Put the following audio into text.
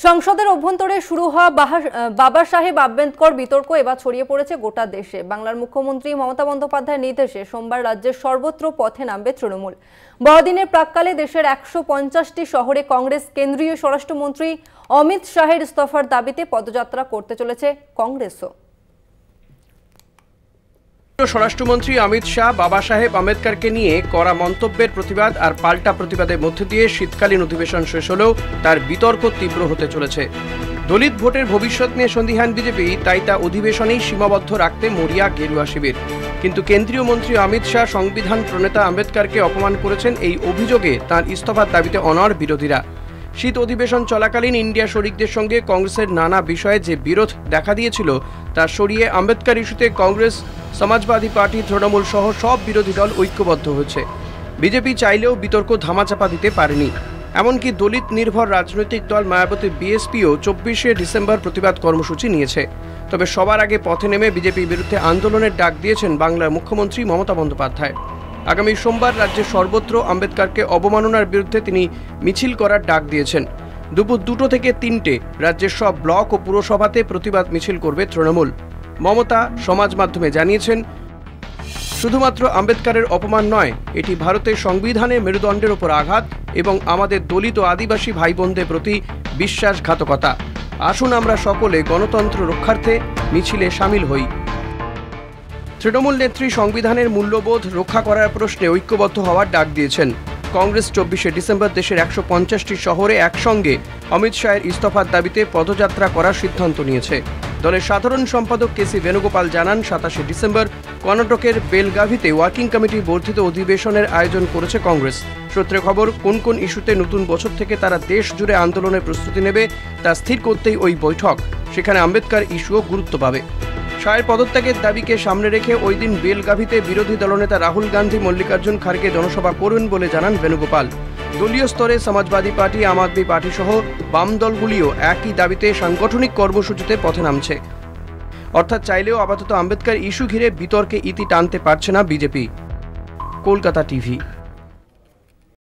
সংসদের অভ্যন্তরে শুরু হওয়া বাবা সাহেব আম্বেদকর বিতর্ক এবার ছড়িয়ে পড়েছে গোটা দেশে। বাংলার মুখ্যমন্ত্রী মমতা বন্দ্যোপাধ্যায়ের নির্দেশে সোমবার রাজ্যের সর্বত্র পথে নামবে তৃণমূল। বড়দিনের প্রাক্কালে দেশের ১৫০টি শহরে কংগ্রেস কেন্দ্রীয় স্বরাষ্ট্রমন্ত্রী অমিত শাহের ইস্তফার দাবিতে পদযাত্রা করতে চলেছে কংগ্রেসও। স্বরাষ্ট্রমন্ত্রী অমিত শাহ বাবা সাহেব আম্বেদকরকে নিয়ে করা মন্তব্যের প্রতিবাদ আর পাল্টা প্রতিবাদের মধ্যে দিয়ে শীতকালীন অধিবেশন শেষ হলেও তার বিতর্ক তীব্র হতে চলেছে। দলিত ভোটের ভবিষ্যৎ নিয়ে সন্দিহান বিজেপি, তাই তা অধিবেশনেই সীমাবদ্ধ রাখতে মরিয়া গেরুয়া শিবির। কিন্তু কেন্দ্রীয় মন্ত্রী অমিত শাহ সংবিধান প্রণেতা আম্বেদকরকে অপমান করেছেন, এই অভিযোগে তাঁর ইস্তফার দাবিতে অনড় বিরোধীরা। শীত অধিবেশন চলাকালীন ইন্ডিয়া শরিকদের সঙ্গে কংগ্রেসের নানা বিষয়ে যে বিরোধ দেখা দিয়েছিল তা সরিয়ে আম্বেদকর ইস্যুতে কংগ্রেস, সমাজবাদী পার্টি, তৃণমূল সহ সব বিরোধী দল ঐক্যবদ্ধ হয়েছে। বিজেপি চাইলেও বিতর্ক ধামাচাপা দিতে পারেনি। এমনকি দলিত নির্ভর রাজনৈতিক দল মায়াবতী বিএসপিও ২৪শে ডিসেম্বর প্রতিবাদ কর্মসূচি নিয়েছে। তবে সবার আগে পথে নেমে বিজেপির বিরুদ্ধে আন্দোলনের ডাক দিয়েছেন বাংলার মুখ্যমন্ত্রী মমতা বন্দ্যোপাধ্যায়। আগামী সোমবার রাজ্যের সর্বত্র আম্বেদকরকে অবমাননার বিরুদ্ধে তিনি মিছিল করার ডাক দিয়েছেন। দুপুর ২টো থেকে ৩টে রাজ্যের সব ব্লক ও পুরসভাতে প্রতিবাদ মিছিল করবে তৃণমূল। মমতা সমাজ মাধ্যমে জানিয়েছেন, শুধুমাত্র আম্বেদকরের অপমান নয়, এটি ভারতের সংবিধানের মেরুদণ্ডের ওপর আঘাত এবং আমাদের দলিত ও আদিবাসী ভাই বোনদের প্রতি বিশ্বাসঘাতকতা। আসুন আমরা সকলে গণতন্ত্র রক্ষার্থে মিছিলে সামিল হই। তৃণমূল নেত্রী সংবিধানের মূল্যবোধ রক্ষা করার প্রশ্নে ঐক্যবদ্ধ হওয়ার ডাক দিয়েছেন। কংগ্রেস ২৪শে ডিসেম্বর দেশের ১৫০টি শহরে একসঙ্গে অমিত শাহের ইস্তফার দাবিতে পদযাত্রা করার সিদ্ধান্ত নিয়েছে। দলের সাধারণ সম্পাদক কেসি বেণুগোপাল জানান, ২৭শে ডিসেম্বর কর্ণাটকের বেলগাভিতে ওয়ার্কিং কমিটি বর্ধিত অধিবেশনের আয়োজন করেছে কংগ্রেস। সূত্রে খবর, কোন কোন ইস্যুতে নতুন বছর থেকে তারা দেশ জুড়ে আন্দোলনের প্রস্তুতি নেবে তা স্থির করতেই ওই বৈঠক। সেখানে আম্বেদকর ইস্যুও গুরুত্ব পাবে। শাহের পদত্যাগের দাবিকে সামনে রেখে ওই দিন বেলগাভিতে বিরোধী দলনেতা রাহুল গান্ধী মল্লিকার্জুন খাড়গে জনসভা করবেন বলে জানান বেণুগোপাল। দলীয় স্তরে সমাজবাদী পার্টি, আম আদমি পার্টি সহ বাম দলগুলিও একই দাবিতে সাংগঠনিক কর্মসূচিতে পথে নামছে। অর্থাৎ চাইলেও আপাতত আম্বেদকর ইস্যু ঘিরে বিতর্কে ইতি টানতে পারছে না বিজেপি। কলকাতা টিভি।